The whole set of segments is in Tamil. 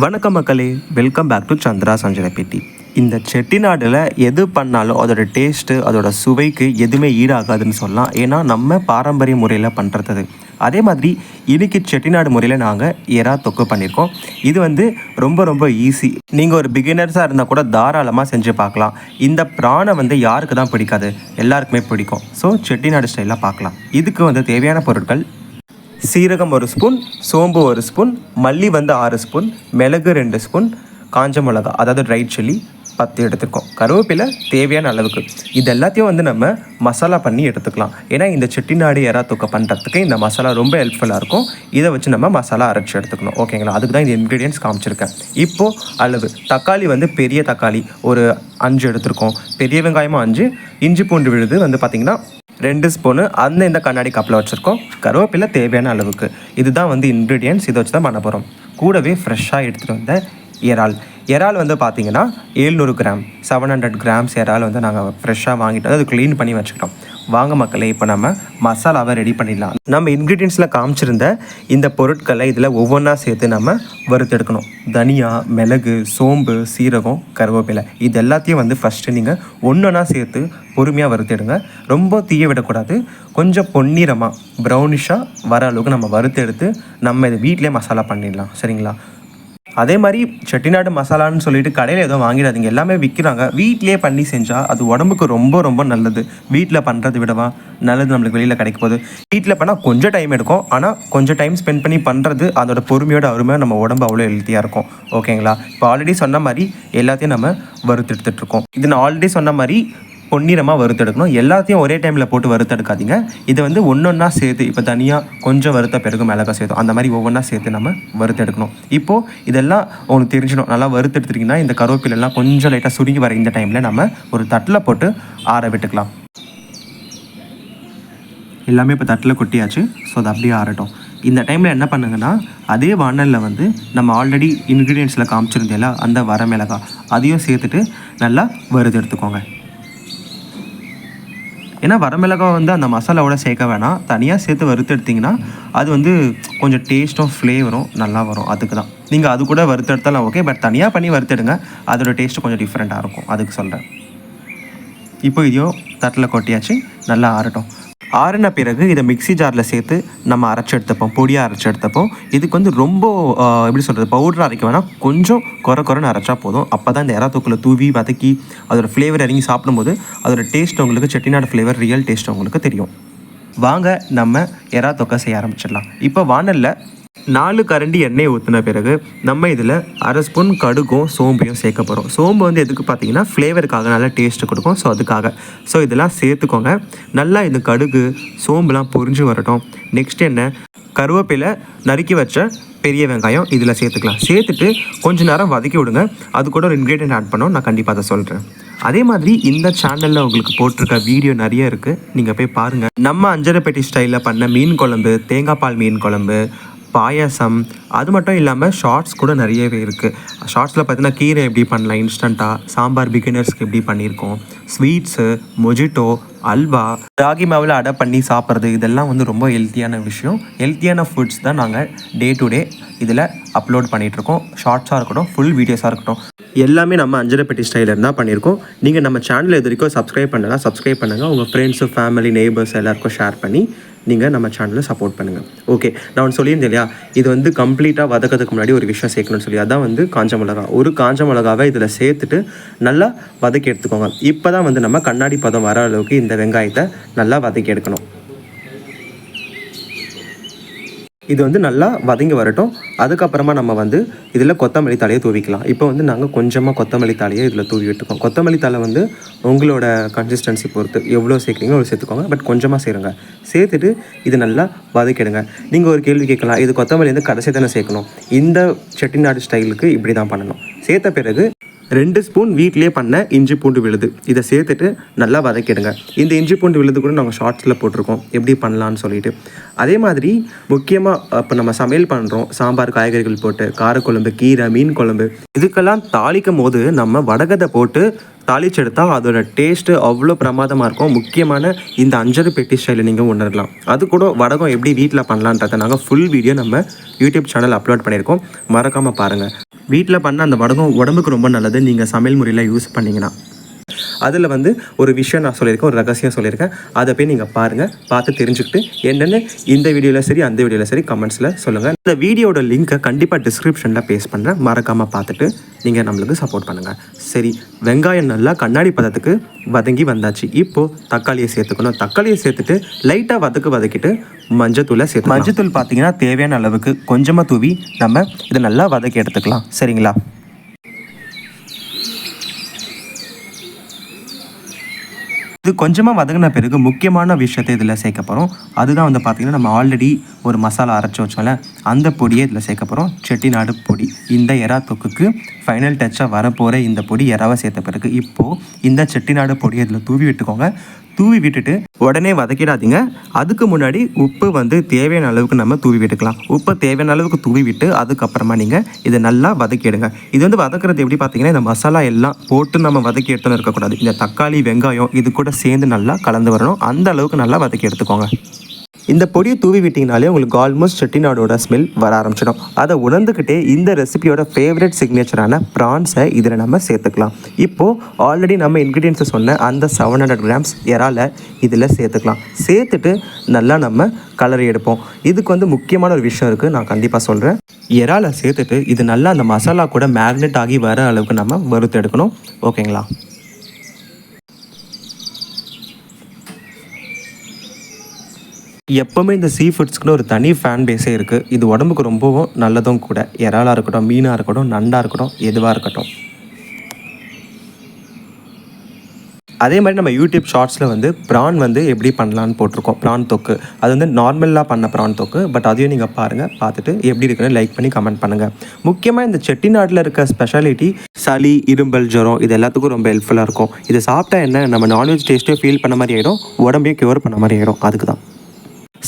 வணக்கம் மக்களே, வெல்கம் பேக் டு சந்திரா சஞ்சனப்பேட்டி. இந்த செட்டிநாடில் எது பண்ணாலும் அதோட டேஸ்ட்டு, அதோட சுவைக்கு எதுவுமே ஈடாகாதுன்னு சொல்லலாம். ஏன்னா நம்ம பாரம்பரிய முறையில் பண்ணுறது. அதே மாதிரி இன்றைக்கி செட்டிநாடு முறையில் நாங்கள் எறா தொக்கு பண்ணியிருக்கோம். இது வந்து ரொம்ப ரொம்ப ஈஸி. நீங்கள் ஒரு பிகினர்ஸாக இருந்தால் கூட தாராளமாக செஞ்சு பார்க்கலாம். இந்த ப்ரானை வந்து யாருக்கு தான் பிடிக்காது, எல்லாருக்குமே பிடிக்கும். ஸோ செட்டிநாடு ஸ்டைலாக பார்க்கலாம். இதுக்கு வந்து தேவையான பொருட்கள்: சீரகம் 1 ஸ்பூன், சோம்பு 1 ஸ்பூன், மல்லி வந்து 6 ஸ்பூன், மிளகு 2 ஸ்பூன், காஞ்ச மிளகா அதாவது ட்ரை சில்லி 10 எடுத்துருக்கோம், கருவேப்பிலை தேவையான அளவுக்கு. இது எல்லாத்தையும் வந்து நம்ம மசாலா பண்ணி எடுத்துக்கலாம். ஏன்னா இந்த செட்டிநாடு எறா தொக்கை பண்ணுறதுக்கு இந்த மசாலா ரொம்ப ஹெல்ப்ஃபுல்லாக இருக்கும். இதை வச்சு நம்ம மசாலா அரைச்சி எடுத்துக்கணும். ஓகேங்களா? அதுக்கு தான் இந்த இன்க்ரீடியன்ஸ் காமிச்சிருக்கேன். இப்போது அளவு தக்காளி வந்து பெரிய தக்காளி ஒரு 5 எடுத்துருக்கோம், பெரிய வெங்காயமும் 5, இஞ்சி பூண்டு விழுது வந்து பார்த்திங்கன்னா 2 ஸ்பூனு இந்த கண்ணாடி கப்பில் வச்சுருக்கோம், கருவேப்பிலை தேவையான அளவுக்கு. இதுதான் வந்து இன்க்ரீடியன்ஸ். இதை வச்சு தான் பண்ண போகிறோம். கூடவே ஃப்ரெஷ்ஷாக எடுத்துகிட்டு வந்த இறால் வந்து பார்த்திங்கன்னா 700 கிராம், 700 கிராம்ஸ் இறால் வந்து நாங்கள் ஃப்ரெஷ்ஷாக வாங்கிட்டு வந்து அது க்ளீன் பண்ணி வச்சுக்கிட்டோம். வாங்க மக்களே, இப்போ நம்ம மசாலாவை ரெடி பண்ணிடலாம். நம்ம இன்க்ரீடியன்ஸில் காமிச்சிருந்த இந்த பொருட்களை இதில் ஒவ்வொன்றா சேர்த்து நம்ம வறுத்தெடுக்கணும். தனியா, மிளகு, சோம்பு, சீரகம், கருவேப்பிலை இது எல்லாத்தையும் வந்து ஃபஸ்ட்டு நீங்கள் ஒன்றா சேர்த்து பொறுமையாக வறுத்தெடுங்க. ரொம்ப தீய விடக்கூடாது. கொஞ்சம் பொன்னிறமாக ப்ரௌனிஷாக வர அளவுக்கு நம்ம வறுத்தெடுத்து நம்ம இதை வீட்டிலே மசாலா பண்ணிடலாம். சரிங்களா? அதே மாதிரி செட்டிநாடு மசாலான்னு சொல்லிட்டு கடையில் எதுவும் வாங்கிடாதீங்க, எல்லாமே விற்கிறாங்க. வீட்டிலே பண்ணி செஞ்சால் அது உடம்புக்கு ரொம்ப ரொம்ப நல்லது. வீட்டில் பண்ணுறதை விடவா நல்லது நம்மளுக்கு வெளியில் கிடைக்க போகுது. வீட்டில் பண்ணால் கொஞ்சம் டைம் எடுக்கும், ஆனால் கொஞ்சம் டைம் ஸ்பெண்ட் பண்ணி பண்ணுறது அதோட பொறுமையோட அருமையாக நம்ம உடம்பு அவ்வளோ ஹெல்த்தியாக இருக்கும். ஓகேங்களா? இப்போ ஆல்ரெடி சொன்ன மாதிரி எல்லாத்தையும் நம்ம வறுத்தெடுத்துட்ருக்கோம். இது நான் ஆல்ரெடி சொன்ன மாதிரி பொன்னிறமாக வறுத்தெடுக்கணும். எல்லாத்தையும் ஒரே டைமில் போட்டு வறுத்தெடுக்காதீங்க. இதை வந்து ஒன்றா சேர்த்து, இப்போ தனியாக கொஞ்சம் வறுத்த பிறகு மிளகாய் சேர்த்தோம், அந்த மாதிரி ஒவ்வொன்றா சேர்த்து நம்ம வறுத்தெடுக்கணும். இப்போது இதெல்லாம் உங்களுக்கு தெரிஞ்சிடும். நல்லா வறுத்தெடுத்துட்டிங்கன்னா இந்த கருவேப்பிலெல்லாம் கொஞ்சம் லைட்டாக சுருங்கி வர இந்த டைமில் நம்ம ஒரு தட்டில் போட்டு ஆற விட்டுக்கலாம். எல்லாமே இப்போ தட்டில் கொட்டியாச்சு. ஸோ அது அப்படியே ஆறட்டும். இந்த டைமில் என்ன பண்ணுங்கன்னா, அதே வானலில் வந்து நம்ம ஆல்ரெடி இன்க்ரீடியன்ஸில் காமிச்சிருந்தேல அந்த வர மிளகாய் அதையும் சேர்த்துட்டு நல்லா வறுத்தெடுத்துக்கோங்க. ஏன்னா வரமிளகாய் வந்து அந்த மசாலாவோட சேர்க்க வேணாம், தனியாக சேர்த்து வறுத்தெடுத்திங்கன்னா அது வந்து கொஞ்சம் டேஸ்ட்டும் ஃப்ளேவரும் நல்லா வரும். அதுக்கு தான் நீங்கள் அது கூட வறுத்தெடுத்தாலும் ஓகே, பட் தனியாக பண்ணி வறுத்தெடுங்க, அதோட டேஸ்ட்டு கொஞ்சம் டிஃப்ரெண்ட்டாக இருக்கும். அதுக்கு சொல்கிறேன். இப்போ இதையும் தட்டில் கொட்டியாச்சு, நல்லா ஆறட்டும். ஆறின பிறகு இதை மிக்ஸி ஜாரில் சேர்த்து நம்ம அரைச்சி எடுத்துப்போம், பொடியாக அரைச்சி எடுத்துப்போம். இதுக்கு வந்து ரொம்ப எப்படி சொல்கிறது, பவுடர் அரைக்க வேணாம், கொஞ்சம் குறைன்னு அரைச்சா போதும். அப்போ தான் இந்த எறா தொக்கில் தூவி வதக்கி அதோட ஃப்ளேவர் இறங்கி சாப்பிடும்போது அதோட டேஸ்ட் உங்களுக்கு செட்டிநாடு ஃப்ளேவர் ரியல் டேஸ்ட் உங்களுக்கு தெரியும். வாங்க நம்ம எறா தொக்கை செய்ய ஆரம்பிச்சிடலாம். இப்போ வானலில் 4 கரண்டி எண்ணெய் ஊற்றின பிறகு நம்ம இதில் 1/2 ஸ்பூன் கடுகும் சோம்பையும் சேர்க்க போகிறோம். சோம்பு வந்து எதுக்கு பார்த்தீங்கன்னா ஃப்ளேவருக்காக நல்லா டேஸ்ட்டு கொடுக்கும். ஸோ அதுக்காக இதெல்லாம் சேர்த்துக்கோங்க. நல்லா இந்த கடுகு சோம்புலாம் பொரிஞ்சு வரட்டும். நெக்ஸ்ட் என்ன, கருவேப்பிலை, நறுக்கி வச்ச பெரிய வெங்காயம் இதில் சேர்த்துக்கலாம். சேர்த்துட்டு கொஞ்சம் நேரம் வதக்கி விடுங்க. அது கூட ஒரு இன்க்ரீடியன்ட் ஆட் பண்ணோம், நான் கண்டிப்பாக அதை சொல்கிறேன். அதே மாதிரி இந்த சேனலில் உங்களுக்கு போட்டிருக்க வீடியோ நிறைய இருக்குது, நீங்கள் போய் பாருங்கள். நம்ம அஞ்சரைப்பேட்டி ஸ்டைலில் பண்ண மீன் குழம்பு, தேங்காய் பால் மீன் குழம்பு, பாயாசம், அது மட்டும் இல்லாமல் ஷார்ட்ஸ் கூட நிறையவே இருக்குது. ஷார்ட்ஸில் பார்த்தீங்கன்னா கீரை எப்படி பண்ணலாம் இன்ஸ்டண்ட்டாக, சாம்பார் பிகினர்ஸ்க்கு எப்படி பண்ணியிருக்கோம், ஸ்வீட்ஸு, மொஜிட்டோ, அல்வா, ராகி மாவில் அடை பண்ணி சாப்பிட்றது, இதெல்லாம் வந்து ரொம்ப ஹெல்த்தியான விஷயம். ஹெல்த்தியான ஃபுட்ஸ் தான் நாங்கள் டே டு டே இதில் அப்லோட் பண்ணிகிட்ருக்கோம். ஷார்ட்ஸாக இருக்கட்டும், ஃபுல் வீடியோஸாக இருக்கட்டும், எல்லாமே நம்ம அஞ்சரைப்பேட்டி ஸ்டைலில் தான் பண்ணியிருக்கோம். நீங்கள் நம்ம சேனலில் இது வரைக்கும் சப்ஸ்கிரைப் பண்ணலாம், சப்ஸ்கிரைப் பண்ணுங்கள். உங்கள் ஃப்ரெண்ட்ஸு, ஃபேமிலி, நெய்பர்ஸ் எல்லாருக்கும் ஷேர் பண்ணி நீங்கள் நம்ம சேனலில் சப்போர்ட் பண்ணுங்கள். ஓகே, நான் ஒன்று சொல்லியிருந்தேன் இல்லையா, இது வந்து கம்ப்ளீட்டாக வதக்கிறதுக்கு முன்னாடி ஒரு விஷயம் சேர்க்கணும்னு சொல்லி, அதான் வந்து காஞ்ச மிளகா. ஒரு காஞ்ச மிளகாவை இதில் சேர்த்துட்டு நல்லா வதக்கி எடுத்துக்கோங்க. இப்போ தான் வந்து நம்ம கண்ணாடி பதம் வர அளவுக்கு இந்த வெங்காயத்தை நல்லா வதக்கி எடுக்கணும். இது வந்து நல்லா வதங்கி வரட்டும். அதுக்கப்புறமா நம்ம வந்து இதில் கொத்தமல்லி தழையை தூவிக்கலாம். இப்போ வந்து நாங்கள் கொஞ்சமாக கொத்தமல்லி தழையை இதில் தூவி விட்டுருக்கோம். கொத்தமல்லி தழை வந்து உங்களோட கன்சிஸ்டன்சி பொறுத்து எவ்வளோ சேர்க்குறீங்களோ அவ்வளோ சேர்த்துக்கோங்க, பட் கொஞ்சமாக சேருங்க. சேர்த்துட்டு இது நல்லா வதக்கிடுங்க. நீங்கள் ஒரு கேள்வி கேட்கலாம், இது கொத்தமல்லி வந்து கடைசி தானே சேர்க்கணும்? இந்த செட்டிநாடு ஸ்டைலுக்கு இப்படி தான் பண்ணணும். சேர்த்த பிறகு 2 ஸ்பூன் வீட்டிலே பண்ண இஞ்சி பூண்டு விழுது இதை சேர்த்துட்டு நல்லா வதக்கிடுங்க. இந்த இஞ்சி பூண்டு விழுது கூட நாங்கள் ஷார்ட்ஸில் போட்டிருக்கோம் எப்படி பண்ணலான்னு சொல்லிட்டு. அதே மாதிரி முக்கியமாக இப்போ நம்ம சமையல் பண்ணுறோம், சாம்பார், காய்கறிகள் போட்டு காரக்குழம்பு, கீரை, மீன் குழம்பு, இதுக்கெல்லாம் தாளிக்கும் போது நம்ம வடகத்தை போட்டு தாளிச்செடுத்தால் அதோட டேஸ்ட்டு அவ்வளோ பிரமாதமாக இருக்கும். முக்கியமான இந்த அஞ்சரைப்பேட்டி ஸ்டைலில் நீங்கள் உணரலாம். அது கூட வடகம் எப்படி வீட்டில் பண்ணலான்றதை நாங்கள் ஃபுல் வீடியோ நம்ம யூடியூப் சேனல் அப்லோட் பண்ணியிருக்கோம், மறக்காமல் பாருங்கள். வீட்டில் பண்ண அந்த வடகம் உடம்புக்கு ரொம்ப நல்லது நீங்கள் சமையல் முறையில் யூஸ் பண்ணிங்கன்னா. அதில் வந்து ஒரு விஷயம் நான் சொல்லியிருக்கேன், ஒரு ரகசியம் சொல்லியிருக்கேன். அதை போய் நீங்கள் பாருங்கள், பார்த்து தெரிஞ்சுக்கிட்டு என்னென்னு இந்த வீடியோவில் சரி அந்த வீடியோவில் சரி கமெண்ட்ஸில் சொல்லுங்கள். இந்த வீடியோட லிங்க்கை கண்டிப்பாக டிஸ்கிரிப்ஷனில் பேஸ்ட் பண்ணுறேன், மறக்காமல் பார்த்துட்டு நீங்கள் நம்மளுக்கு சப்போர்ட் பண்ணுங்கள். சரி, வெங்காயம் நல்லா கண்ணாடி பதத்துக்கு வதங்கி வந்தாச்சு. இப்போது தக்காளியை சேர்த்துக்கணும். தக்காளியை சேர்த்துட்டு லைட்டாக வதக்கிட்டு மஞ்சத்தூளை சேர்த்து, மஞ்சத்தூள் பார்த்தீங்கன்னா தேவையான அளவுக்கு கொஞ்சமாக தூவி நம்ம இதை நல்லா வதக்கி எடுத்துக்கலாம். சரிங்களா? இது கொஞ்சமாக வதங்கின பிறகு முக்கியமான விஷயத்தை இதில் சேர்க்க போகிறோம். அதுதான் வந்து பார்த்திங்கன்னா நம்ம ஆல்ரெடி ஒரு மசாலா அரைச்சி வச்சோம்ல, அந்த பொடியை இதில் சேர்க்க போகிறோம். செட்டிநாடு பொடி. இந்த எறா தொக்குக்கு ஃபைனல் டச்சாக வரப்போகிற இந்த பொடி எறாவை சேர்த்த பிறகு இப்போது இந்த செட்டிநாடு பொடியை இதில் தூவி விட்டுக்கோங்க. தூவி விட்டுட்டு உடனே வதக்கிடாதீங்க. அதுக்கு முன்னாடி உப்பு வந்து தேவையான அளவுக்கு நம்ம தூவி விட்டுக்கலாம். உப்பை தேவையான அளவுக்கு தூவி விட்டு அதுக்கப்புறமா நீங்கள் இதை நல்லா வதக்கிடுங்க. இது வந்து வதக்குறது எப்படி பார்த்தீங்கன்னா, இந்த மசாலா எல்லாம் போட்டு நம்ம வதக்கி எடுத்துன்னு இருக்கக்கூடாது. இந்த தக்காளி வெங்காயம் இது கூட சேர்ந்து நல்லா கலந்து வரணும். அந்த அளவுக்கு நல்லா வதக்கி எடுத்துக்கோங்க. இந்த பொடியை தூவி விட்டிங்கனாலே உங்களுக்கு ஆல்மோஸ்ட் செட்டிநாடோட ஸ்மெல் வர ஆரம்பிச்சிடும். அதை உணர்ந்துக்கிட்டே இந்த ரெசிபியோட ஃபேவரட் சிக்னேச்சரான ப்ரான்ஸை இதில் நம்ம சேர்த்துக்கலாம். இப்போது ஆல்ரெடி நம்ம இன்க்ரீடியன்ஸை சொன்ன அந்த 700 கிராம்ஸ் இறாலை இதில் சேர்த்துக்கலாம். சேர்த்துட்டு நல்லா நம்ம கலரி எடுப்போம். இதுக்கு வந்து முக்கியமான ஒரு விஷயம் இருக்குது, நான் கண்டிப்பாக சொல்கிறேன். இறாலை சேர்த்துட்டு இது நல்லா அந்த மசாலா கூட மேரினேட் ஆகி வர அளவுக்கு நம்ம வறுத்து எடுக்கணும். ஓகேங்களா? எப்போவுமே இந்த சீ ஃபுட்ஸ்க்குன்னு ஒரு தனி ஃபேன் பேஸே இருக்குது. இது உடம்புக்கு ரொம்பவும் நல்லதும் கூட. இறாலாக இருக்கட்டும், மீனாக இருக்கட்டும், நண்டாக இருக்கட்டும், எதுவாக இருக்கட்டும். அதே மாதிரி நம்ம யூடியூப் ஷார்ட்ஸில் வந்து ப்ரான் வந்து எப்படி பண்ணலான்னு போட்டிருக்கோம். ப்ரான் தொக்கு அது வந்து நார்மலாக பண்ண ப்ரான் தொக்கு. பட் அதையும் நீங்கள் பாருங்கள், பார்த்துட்டு எப்படி இருக்குன்னு லைக் பண்ணி கமெண்ட் பண்ணுங்கள். முக்கியமாக இந்த செட்டிநாட்டில் இருக்க ஸ்பெஷாலிட்டி சளி, இரும்பல், ஜுரம் இது எல்லாத்துக்கும் ரொம்ப ஹெல்ப்ஃபுல்லாக இருக்கும். இதை சாப்பிட்டா என்ன, நம்ம நான்வெஜ் டேஸ்ட்டே ஃபீல் பண்ண மாதிரி ஆகிடும், உடம்பையும் க்யூர் பண்ண மாதிரி ஆகிடும். அதுக்கு தான்.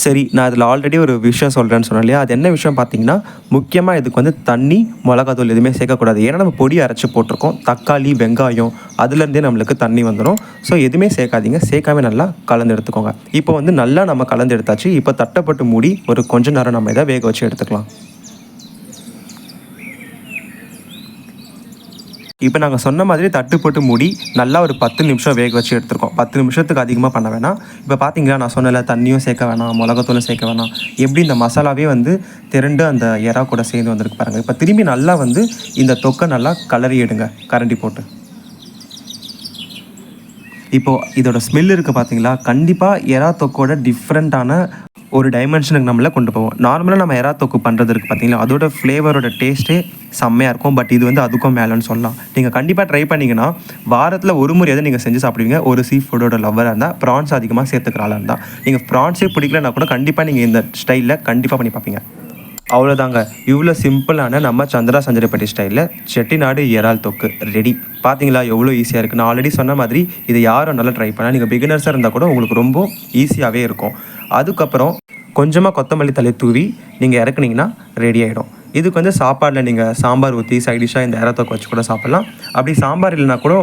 சரி, நான் இதில் ஆல்ரெடி ஒரு விஷயம் சொல்கிறேன்னு சொன்னேன் இல்லையா, அது என்ன விஷயம் பார்த்தீங்கன்னா, முக்கியமாக இதுக்கு வந்து தண்ணி, மிளகாத்தூள் எதுவுமே சேர்க்கக்கூடாது. ஏன்னா நம்ம பொடி அரைச்சி போட்டிருக்கோம். தக்காளி வெங்காயம் அதுலேருந்தே நம்மளுக்கு தண்ணி வந்துடும். ஸோ எதுவுமே சேர்க்காதீங்க. சேர்க்காம நல்லா கலந்து எடுத்துக்கோங்க. இப்போ வந்து நல்லா நம்ம கலந்து எடுத்தாச்சு. இப்போ தட்டப்பட்டு மூடி ஒரு கொஞ்ச நேரம் நம்ம இதை வேக வச்சு எடுத்துக்கலாம். இப்போ நாங்கள் சொன்ன மாதிரி தட்டு போட்டு மூடி நல்லா ஒரு 10 நிமிஷம் வேக வச்சு எடுத்துருக்கோம். 10 நிமிஷத்துக்கு அதிகமாக பண்ண வேணாம். இப்போ பார்த்தீங்களா, நான் சொன்னல தண்ணியும் சேர்க்க வேணாம், மிளகாத்தூளும் சேர்க்க வேணாம். எப்படி இந்த மசாலாவே வந்து திரண்டு அந்த இறா கூட சேர்ந்து வந்திருக்கு பாருங்கள். இப்போ திரும்பி நல்லா வந்து இந்த தொக்கை நல்லா கலரி எடுங்க கரண்டி போட்டு. இப்போது இதோட ஸ்மெல் இருக்குது பார்த்தீங்களா, கண்டிப்பாக எறா தொக்கோட டிஃப்ரெண்ட்டான ஒரு டைமென்ஷனுக்கு நம்மளை கொண்டு போவோம். நார்மலாக நம்ம எறா தொக்கு பண்ணுறது இருக்குது பார்த்தீங்களா, அதோட ஃப்ளேவரோட டேஸ்ட்டே செம்மையாக இருக்கும். பட் இது வந்து அதுக்கும் மேலேன்னு சொல்லலாம். நீங்கள் கண்டிப்பாக ட்ரை பண்ணிங்கன்னா வாரத்தில் ஒரு முறையாவது நீங்கள் செஞ்சு சாப்பிடுவீங்க. ஒரு சீ ஃபுட்டோட லவ்வராக இருந்தால், ப்ரான்ஸ் அதிகமாக சேர்த்துக்கிறாளாக இருந்தால், நீங்கள் ப்ரான்ஸே பிடிக்கலன்னா கூட கண்டிப்பாக நீங்கள் இந்த ஸ்டைலில் கண்டிப்பாக பண்ணி பார்ப்பீங்க. அவ்வளோதாங்க. இவ்வளோ சிம்பிளான நம்ம சந்திரா சஞ்சரப்பட்டி ஸ்டைலில் செட்டிநாடு இறால் தொக்கு ரெடி. பார்த்தீங்களா எவ்வளோ ஈஸியாக இருக்குது. நான் ஆல்ரெடி சொன்ன மாதிரி இதை யாரும் நல்லா ட்ரை பண்ணால், நீங்கள் பிகினர்ஸாக இருந்தால் கூட உங்களுக்கு ரொம்ப ஈஸியாகவே இருக்கும். அதுக்கப்புறம் கொஞ்சமாக கொத்தமல்லி தழை தூவி நீங்கள் இறக்குனீங்கன்னா ரெடி ஆகிடும். இதுக்கு வந்து சாப்பாடில் நீங்கள் சாம்பார் ஊற்றி சைடிஷாக இந்த எறா தொக்கு வச்சு கூட சாப்பிட்லாம். அப்படி சாம்பார் இல்லைனா கூட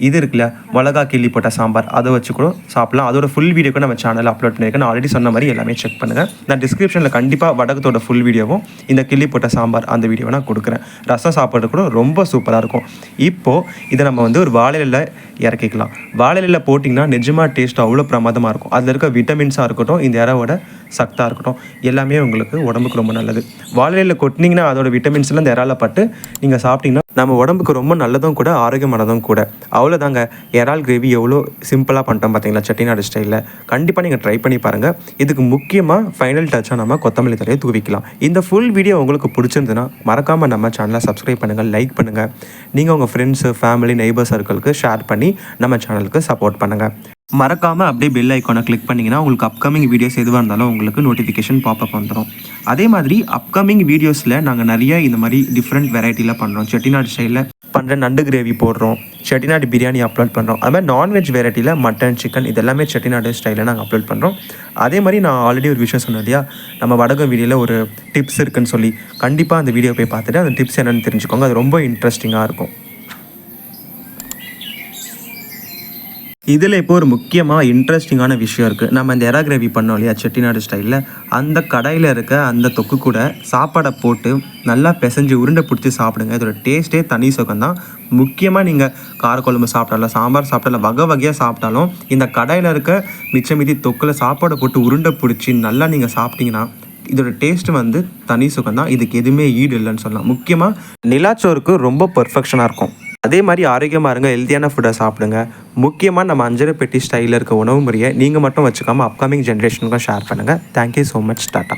இது இருக்குல்ல, மிளகா கிள்ளி போட்ட சாம்பார், அதை வச்சு கூட சாப்பிட்லாம். அதோட ஃபுல் வீடியோ கூட நம்ம சேனலில் அப்லோட் பண்ணியிருக்கேன். நான் ஆல்ரெடி சொன்ன மாதிரி எல்லாமே செக் பண்ணுங்கள். நான் டிஸ்கிரிப்ஷனில் கண்டிப்பாக வடகத்தோட ஃபுல் வீடியோவும் இந்த கிள்ளி போட்ட சாம்பார் அந்த வீடியோவை நான் கொடுக்குறேன். ரசம் சாப்பாடு கூட ரொம்ப சூப்பராக இருக்கும். இப்போது இதை நம்ம வந்து ஒரு வாழையில இறக்கிக்கலாம். வாழையில போட்டிங்கன்னா நிஜமாக டேஸ்ட் அவ்வளோ பிரமாதமாக இருக்கும். அதில் இருக்க விட்டமின்ஸாக இருக்கட்டும், இந்த இறாவோட சத்தாக இருக்கட்டும், எல்லாமே உங்களுக்கு உடம்புக்கு ரொம்ப நல்லது. வாழையில கொட்டினீங்கன்னா அதோட விட்டமின்ஸ்லாம் இந்த இறால பட்டு நீங்கள் சாப்பிட்டீங்கன்னா நம்ம உடம்புக்கு ரொம்ப நல்லதும் கூட, ஆரோக்கியமானதும் கூட. அவ்வளோதாங்க. இறால் கிரேவி எவ்வளோ சிம்பிளாக பண்ணிட்டோம் பார்த்தீங்களா செட்டிநாடு ஸ்டைலில். கண்டிப்பாக நீங்கள் ட்ரை பண்ணி பாருங்கள். இதுக்கு முக்கியமாக ஃபைனல் டச்சாக நம்ம கொத்தமல்லி தழையை தூவிக்கலாம். இந்த ஃபுல் வீடியோ உங்களுக்கு பிடிச்சிருந்துன்னா மறக்காமல் நம்ம சேனலை சப்ஸ்கிரைப் பண்ணுங்கள், லைக் பண்ணுங்கள். நீங்கள் உங்கள் ஃப்ரெண்ட்ஸு, ஃபேமிலி, நெய்பர் சர்க்கிளுக்கு ஷேர் பண்ணி நம்ம சேனலுக்கு சப்போர்ட் பண்ணுங்கள். மறக்காமல் அப்படியே பெல் ஐக்கானை கிளிக் பண்ணிங்கன்னா உங்களுக்கு அப்கமிங் வீடியோஸ் எதுவாக இருந்தாலும் உங்களுக்கு நோட்டிஃபிகேஷன் பாப்பப் வந்துடும். அதே மாதிரி அப்கமிங் வீடியோஸில் நாங்கள் நிறைய இந்த மாதிரி டிஃப்ரெண்ட் வெரைட்டியில் பண்ணுறோம். செட்டிநாடு ஸ்டைலில் பண்ணுற நண்டு கிரேவி போடுறோம், செட்டிநாடு பிரியாணி அப்லோட் பண்ணுறோம். அது மாதிரி நான்வெஜ் வெரைட்டியில் மட்டன், சிக்கன் இதெல்லாமே செட்டிநாடு ஸ்டைலில் நாங்கள் அப்லோட் பண்ணுறோம். அதே மாதிரி நான் ஆல்ரெடி ஒரு விஷயம் சொன்னேன் இல்லையா, நம்ம வடகம் வீடியோவில் ஒரு டிப்ஸ் இருக்குதுன்னு சொல்லி, கண்டிப்பாக அந்த வீடியோ போய் பார்த்துட்டு அந்த டிப்ஸ் என்னென்னு தெரிஞ்சுக்கோங்க. அது ரொம்ப இன்ட்ரெஸ்டிங்காக இருக்கும். இதில் இப்போ ஒரு முக்கியமாக இன்ட்ரெஸ்டிங்கான விஷயம் இருக்குது. நம்ம இந்த எறா கிரேவி பண்ணோம் இல்லையா செட்டிநாடு ஸ்டைலில், அந்த கடாயில் இருக்க அந்த தொக்கு கூட சாப்பாடை போட்டு நல்லா பிசைஞ்சு உருண்டை பிடிச்சி சாப்பிடுங்க. இதோட டேஸ்ட்டே தனி சுகம் தான். முக்கியமாக நீங்கள் காரக்குழம்பு சாப்பிட்டாலும் சாம்பார் சாப்பிட்டாலும் வகை வகையாக சாப்பிட்டாலும் இந்த கடாயில் இருக்க மிச்ச மீதி தொக்கில் சாப்பாடை போட்டு உருண்டை பிடிச்சி நல்லா நீங்கள் சாப்பிட்டீங்கன்னா இதோட டேஸ்ட் வந்து தனி சுகம் தான். இதுக்கு எதுவுமே ஈடு இல்லைன்னு சொல்லலாம். முக்கியமாக நிலாச்சோறுக்கு ரொம்ப பெர்ஃபெக்ஷனாக இருக்கும். அதே மாதிரி ஆரோக்கியமாக இருங்க, ஹெல்த்தியான ஃபுட்டை சாப்பிடுங்க. முக்கியமாக நம்ம அஞ்சரை பெட்டி ஸ்டைலில் இருக்க உணவு முறையை நீங்கள் மட்டும் வச்சுக்காமல் அப்கமிங் ஜென்ரேஷனுக்கும் ஷேர் பண்ணுங்கள். Thank you so much. டாட்டா.